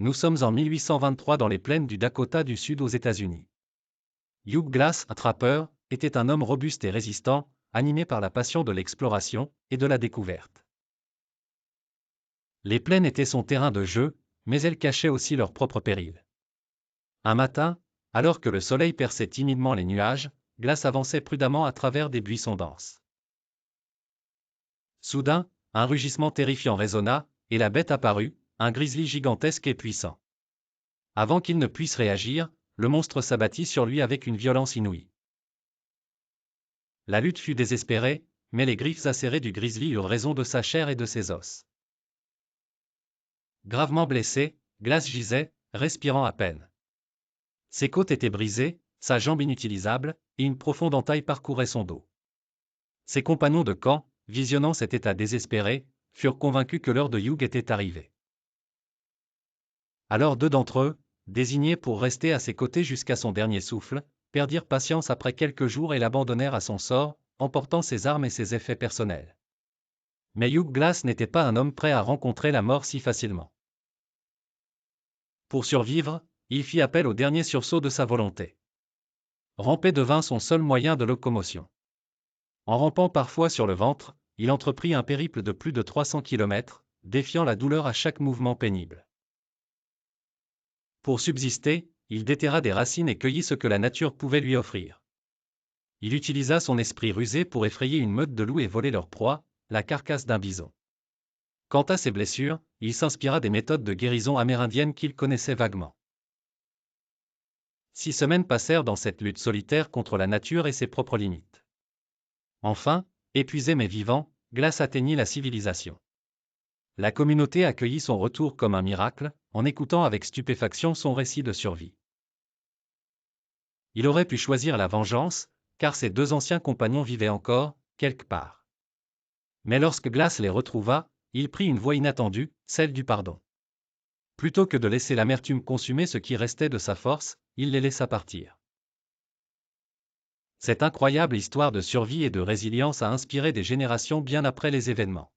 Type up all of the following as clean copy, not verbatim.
Nous sommes en 1823 dans les plaines du Dakota du Sud aux États-Unis. Hugh Glass, un trappeur, était un homme robuste et résistant, animé par la passion de l'exploration et de la découverte. Les plaines étaient son terrain de jeu, mais elles cachaient aussi leurs propres périls. Un matin, alors que le soleil perçait timidement les nuages, Glass avançait prudemment à travers des buissons denses. Soudain, un rugissement terrifiant résonna, et la bête apparut, un grizzly gigantesque et puissant. Avant qu'il ne puisse réagir, le monstre s'abattit sur lui avec une violence inouïe. La lutte fut désespérée, mais les griffes acérées du grizzly eurent raison de sa chair et de ses os. Gravement blessé, Glass gisait, respirant à peine. Ses côtes étaient brisées, sa jambe inutilisable, et une profonde entaille parcourait son dos. Ses compagnons de camp, visionnant cet état désespéré, furent convaincus que l'heure de Hugh était arrivée. Alors deux d'entre eux, désignés pour rester à ses côtés jusqu'à son dernier souffle, perdirent patience après quelques jours et l'abandonnèrent à son sort, emportant ses armes et ses effets personnels. Mais Hugh Glass n'était pas un homme prêt à rencontrer la mort si facilement. Pour survivre, il fit appel au dernier sursaut de sa volonté. Ramper devint son seul moyen de locomotion. En rampant parfois sur le ventre, il entreprit un périple de plus de 300 km, défiant la douleur à chaque mouvement pénible. Pour subsister, il déterra des racines et cueillit ce que la nature pouvait lui offrir. Il utilisa son esprit rusé pour effrayer une meute de loups et voler leur proie, la carcasse d'un bison. Quant à ses blessures, il s'inspira des méthodes de guérison amérindiennes qu'il connaissait vaguement. 6 semaines passèrent dans cette lutte solitaire contre la nature et ses propres limites. Enfin, épuisé mais vivant, Glass atteignit la civilisation. La communauté accueillit son retour comme un miracle, en écoutant avec stupéfaction son récit de survie. Il aurait pu choisir la vengeance, car ses deux anciens compagnons vivaient encore, quelque part. Mais lorsque Glass les retrouva, il prit une voie inattendue, celle du pardon. Plutôt que de laisser l'amertume consumer ce qui restait de sa force, il les laissa partir. Cette incroyable histoire de survie et de résilience a inspiré des générations bien après les événements.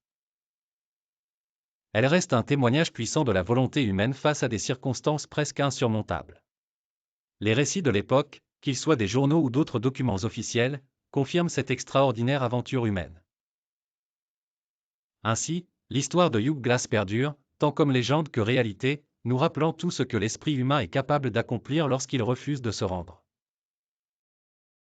Elle reste un témoignage puissant de la volonté humaine face à des circonstances presque insurmontables. Les récits de l'époque, qu'ils soient des journaux ou d'autres documents officiels, confirment cette extraordinaire aventure humaine. Ainsi, l'histoire de Hugh Glass perdure, tant comme légende que réalité, nous rappelant tout ce que l'esprit humain est capable d'accomplir lorsqu'il refuse de se rendre.